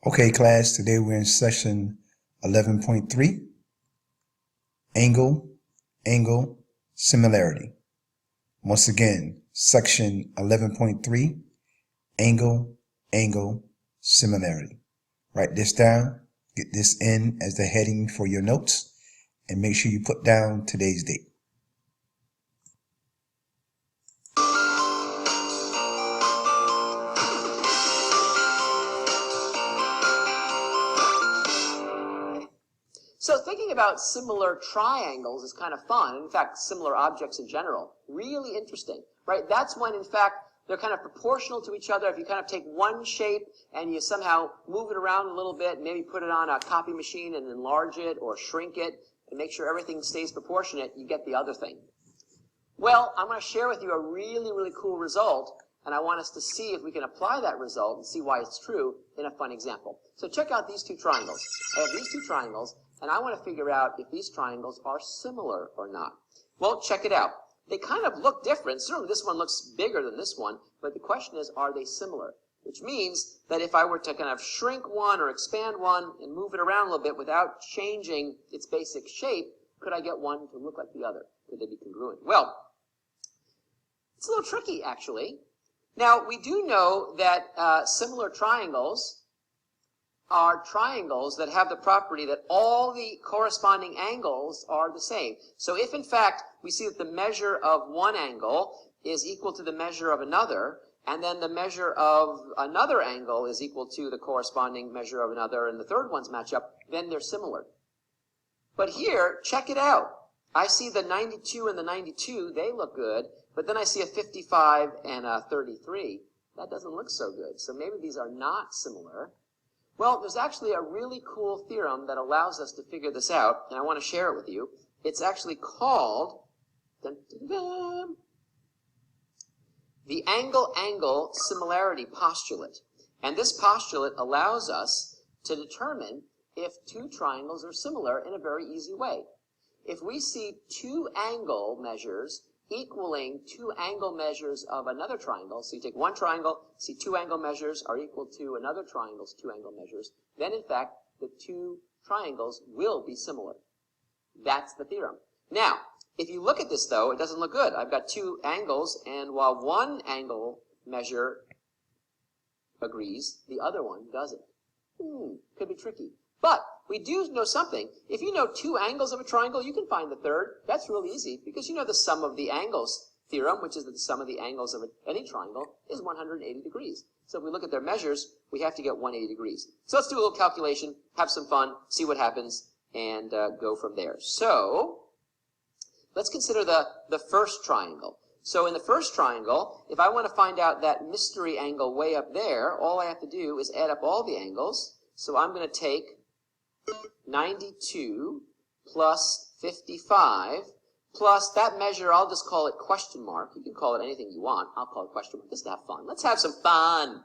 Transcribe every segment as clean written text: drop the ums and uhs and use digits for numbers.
Okay, class, today we're in section 11.3, angle, similarity. Once again, section 11.3, angle, similarity. Write this down, get this in as the heading for your notes, and make sure you put down today's date. So thinking about similar triangles is kind of fun. In fact, similar objects in general, really interesting, right? That's when, in fact, they're kind of proportional to each other. If you kind of take one shape and you somehow move it around a little bit, maybe put it on a copy machine and enlarge it or shrink it and make sure everything stays proportionate, you get the other thing. Well, I'm going to share with you a really, really cool result, and I want us to see if we can apply that result and see why it's true in a fun example. So check out these two triangles. I have these two triangles, and I want to figure out if these triangles are similar or not. Well, check it out. They kind of look different. Certainly this one looks bigger than this one, but the question is, are they similar? Which means that if I were to kind of shrink one or expand one and move it around a little bit without changing its basic shape, could I get one to look like the other? Could they be congruent? Well, it's a little tricky, actually. Now, we do know that similar triangles are triangles that have the property that all the corresponding angles are the same. So if, in fact, we see that the measure of one angle is equal to the measure of another, and then the measure of another angle is equal to the corresponding measure of another, and the third ones match up, then they're similar. But here, check it out. I see the 92 and the 92, they look good, but then I see a 55 and a 33. That doesn't look so good. So maybe these are not similar. Well, there's actually a really cool theorem that allows us to figure this out, and I want to share it with you. It's actually called dun, dun, dun, the angle-angle similarity postulate. And this postulate allows us to determine if two triangles are similar in a very easy way. If we see two angle measures equaling two angle measures of another triangle, so you take one triangle, see two angle measures are equal to another triangle's two angle measures, then in fact the two triangles will be similar. That's the theorem. Now, if you look at this though, it doesn't look good. I've got two angles, and while one angle measure agrees, the other one doesn't. Could be tricky. But we do know something. If you know two angles of a triangle, you can find the third. That's really easy because you know the sum of the angles theorem, which is that the sum of the angles of any triangle is 180 degrees. So if we look at their measures, we have to get 180 degrees. So let's do a little calculation, have some fun, see what happens, and go from there. So let's consider the first triangle. So in the first triangle, if I want to find out that mystery angle way up there, all I have to do is add up all the angles. So I'm going to take 92 plus 55 plus that measure, I'll just call it question mark. You can call it anything you want. I'll call it question mark just to have fun. Let's have some fun.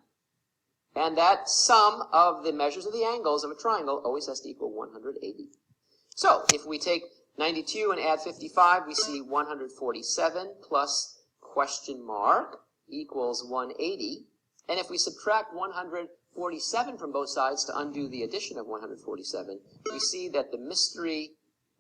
And that sum of the measures of the angles of a triangle always has to equal 180. So if we take 92 and add 55, we see 147 plus question mark equals 180. And if we subtract 147 from both sides to undo the addition of 147, we see that the mystery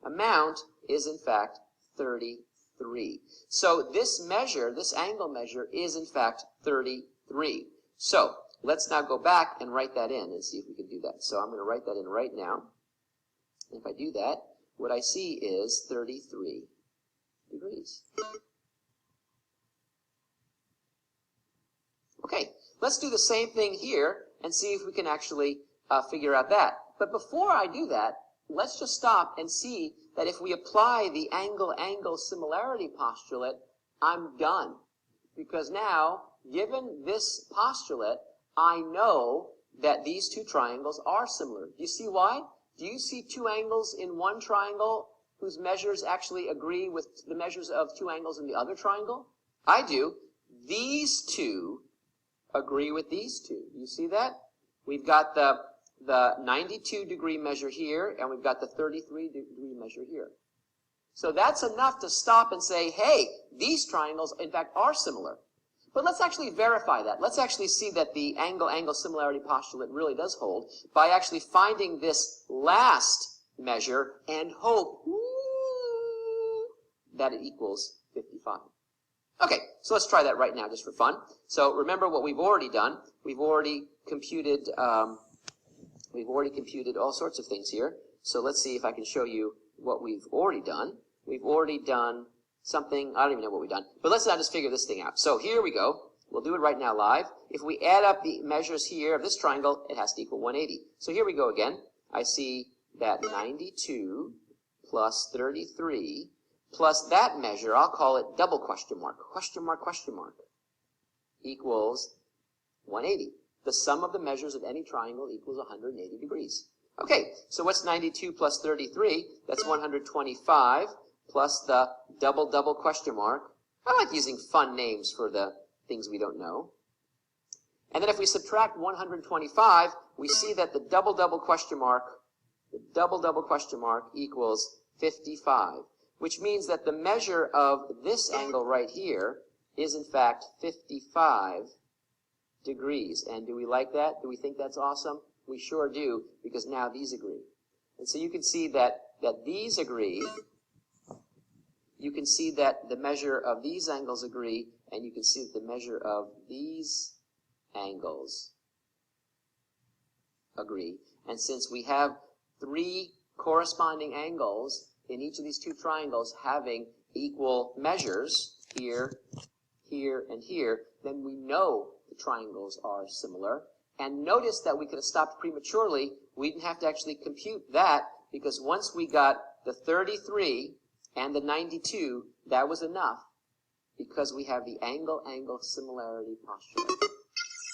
amount is in fact 33. So this measure, this angle measure, is in fact 33. So let's now go back and write that in and see if we can do that. So I'm going to write that in right now. If I do that, what I see is 33 degrees. Okay, let's do the same thing here and see if we can actually figure out that. But before I do that, let's just stop and see that if we apply the angle-angle similarity postulate, I'm done. Because now, given this postulate, I know that these two triangles are similar. Do you see why? Do you see two angles in one triangle whose measures actually agree with the measures of two angles in the other triangle? I do. These two agree with these two. You see that? We've got the 92 degree measure here, and we've got the 33 degree measure here. So that's enough to stop and say, hey, these triangles, in fact, are similar. But let's actually verify that. Let's actually see that the angle-angle similarity postulate really does hold by actually finding this last measure and hope that it equals 55. Okay, so let's try that right now just for fun. So remember what we've already done. We've already computed all sorts of things here. So let's see if I can show you what we've already done. We've already done something, I don't even know what we've done, but let's now just figure this thing out. So here we go. We'll do it right now live. If we add up the measures here of this triangle, it has to equal 180. So here we go again. I see that 92 plus 33 plus that measure, I'll call it double question mark, equals 180. The sum of the measures of any triangle equals 180 degrees. Okay, so what's 92 plus 33? That's 125 plus the double question mark. I like using fun names for the things we don't know. And then if we subtract 125, we see that the double question mark equals 55, which means that the measure of this angle right here is in fact 55 degrees. And do we like that? Do we think that's awesome? We sure do, because now these agree. And so you can see that these agree. You can see that the measure of these angles agree, and you can see that the measure of these angles agree. And since we have 3 corresponding angles in each of these 2 triangles having equal measures, here, here, and here, then we know the triangles are similar. And notice that we could have stopped prematurely. We didn't have to actually compute that, because once we got the 33 and the 92, that was enough, because we have the angle-angle similarity postulate.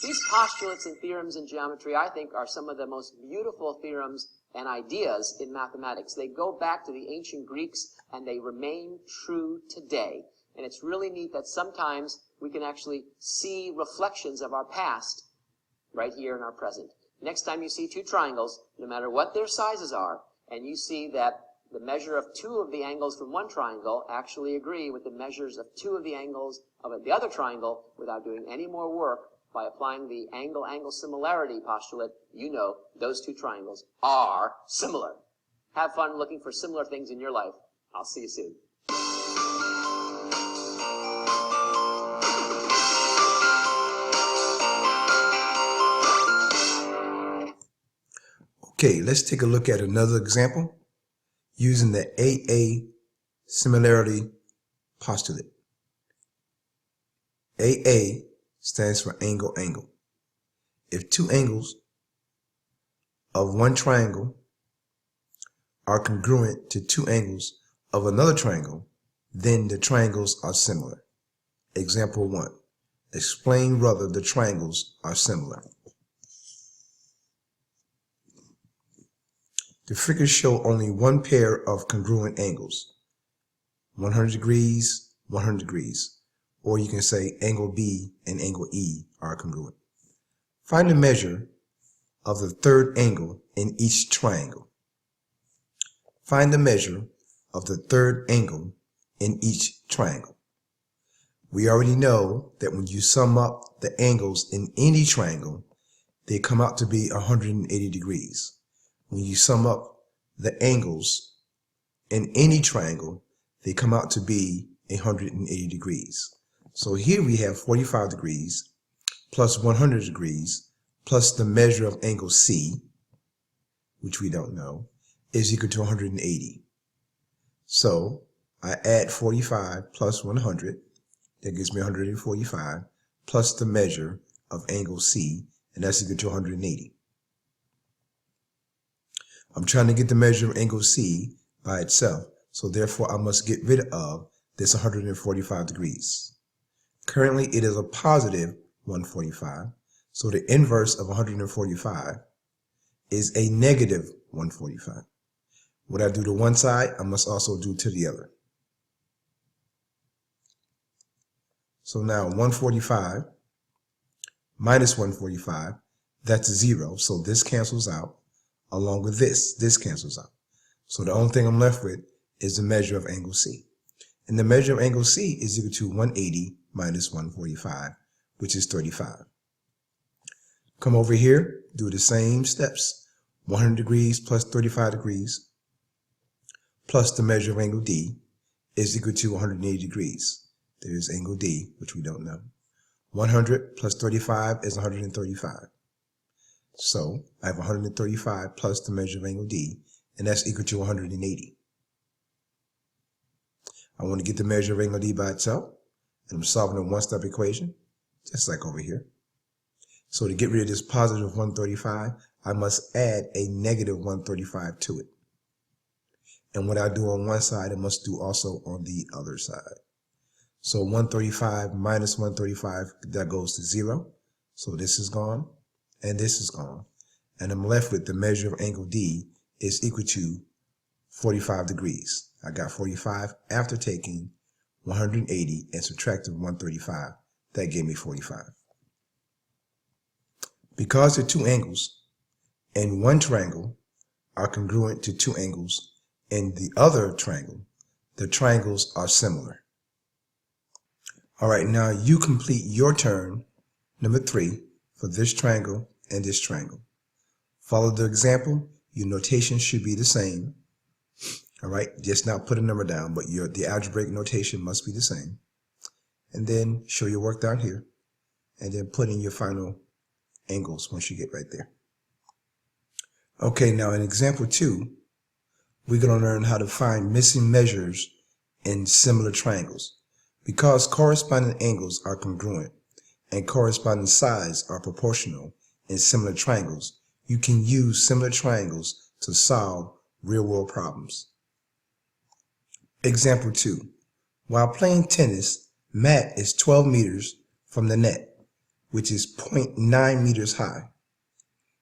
These postulates and theorems in geometry, I think, are some of the most beautiful theorems and ideas in mathematics. They go back to the ancient Greeks, and they remain true today. And it's really neat that sometimes we can actually see reflections of our past right here in our present. Next time you see 2 triangles, no matter what their sizes are, and you see that the measure of 2 of the angles from one triangle actually agree with the measures of 2 of the angles of the other triangle without doing any more work, by applying the angle-angle similarity postulate, you know those 2 triangles are similar. Have fun looking for similar things in your life. I'll see you soon. Okay, let's take a look at another example using the AA similarity postulate. AA stands for angle-angle. If 2 angles of one triangle are congruent to 2 angles of another triangle, then the triangles are similar. Example 1. Explain whether the triangles are similar. The figures show only one pair of congruent angles, 100 degrees, 100 degrees, or you can say angle B and angle E are congruent. Find the measure of the third angle in each triangle. Find the measure of the third angle in each triangle. We already know that when you sum up the angles in any triangle, they come out to be 180 degrees. When you sum up the angles in any triangle, they come out to be 180 degrees. So here we have 45 degrees plus 100 degrees plus the measure of angle C, which we don't know, is equal to 180. So I add 45 plus 100, that gives me 145, plus the measure of angle C, and that's equal to 180. I'm trying to get the measure of angle C by itself, so therefore I must get rid of this 145 degrees. Currently it is a positive 145, so the inverse of 145 is a negative 145. What I do to one side, I must also do to the other. So now 145 minus 145, that's 0, so this cancels out. Along with this cancels out. So the only thing I'm left with is the measure of angle C. And the measure of angle C is equal to 180 minus 145, which is 35. Come over here, do the same steps. 100 degrees plus 35 degrees plus the measure of angle D is equal to 180 degrees. There's angle D, which we don't know. 100 plus 35 is 135. So I have 135 plus the measure of angle D, and that's equal to 180. I want to get the measure of angle D by itself, and I'm solving a one-step equation, just like over here. So to get rid of this positive 135, I must add a negative 135 to it. And what I do on one side, I must do also on the other side. So 135 minus 135, that goes to 0. So this is gone, and this is gone. And I'm left with the measure of angle D is equal to 45 degrees. I got 45 after taking 180 and subtracting 135. That gave me 45. Because the two angles in one triangle are congruent to two angles in the other triangle, the triangles are similar. All right, now you complete your turn, number 3, for this triangle and this triangle. Follow the example. Your notation should be the same. All right, just now put a number down, but the algebraic notation must be the same. And then show your work down here, and then put in your final angles once you get right there. Okay, now in example 2, we're going to learn how to find missing measures in similar triangles. Because corresponding angles are congruent and corresponding sides are proportional in similar triangles, you can use similar triangles to solve real-world problems. Example 2. While playing tennis, Matt is 12 meters from the net, which is 0.9 meters high.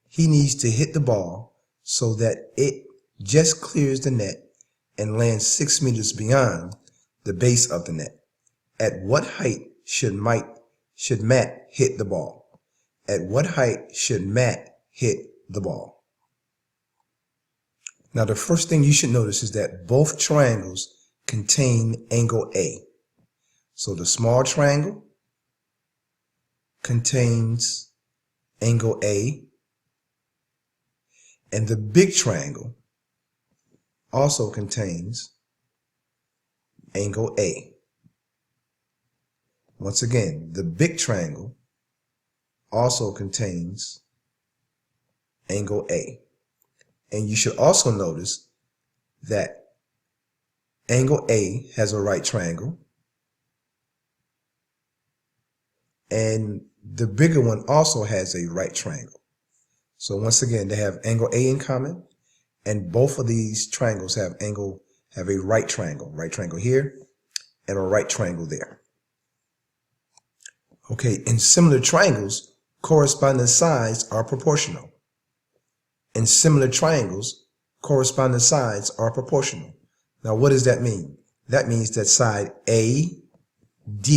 He needs to hit the ball so that it just clears the net and lands 6 meters beyond the base of the net. At what height should Matt hit the ball? At what height should Matt hit the ball? Now the first thing you should notice is that both triangles contain angle A. So the small triangle contains angle A, and the big triangle also contains angle A. Once again, the big triangle also contains angle A. And you should also notice that angle A has a right triangle, and the bigger one also has a right triangle. So once again, they have angle A in common, and both of these triangles have a right triangle here and a right triangle there. Okay, in similar triangles, corresponding sides are proportional. In similar triangles, corresponding sides are proportional. Now, what does that mean? That means that side AD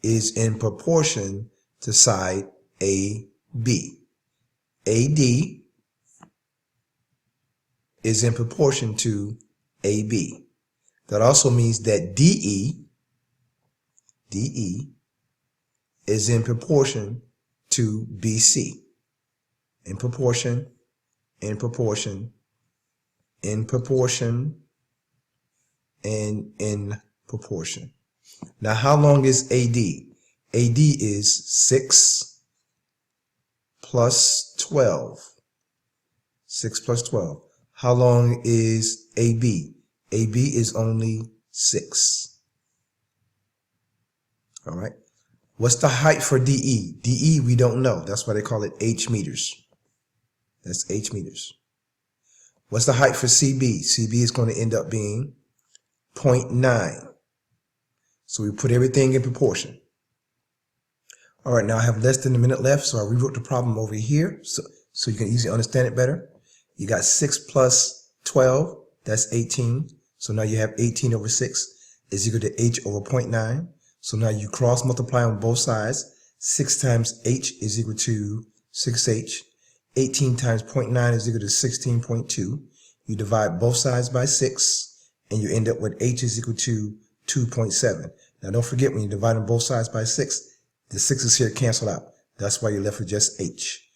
is in proportion to side AB. AD is in proportion to AB. That also means that DE is in proportion to BC. In proportion, in proportion, in proportion, and in proportion. Now, how long is AD? AD is 6 plus 12. 6 plus 12. How long is AB? AB is only 6. All right. What's the height for DE? DE, we don't know. That's why they call it H meters. That's H meters. What's the height for CB? CB is going to end up being 0.9. So we put everything in proportion. All right, now I have less than a minute left, so I rewrote the problem over here so you can easily understand it better. You got 6 plus 12, that's 18. So now you have 18 over 6 is equal to H over 0.9. So now you cross multiply on both sides. 6 times H is equal to 6H. 18 times 0.9 is equal to 16.2. You divide both sides by 6, and you end up with H is equal to 2.7. Now don't forget, when you're dividing both sides by 6, the 6's here cancel out. That's why you're left with just h.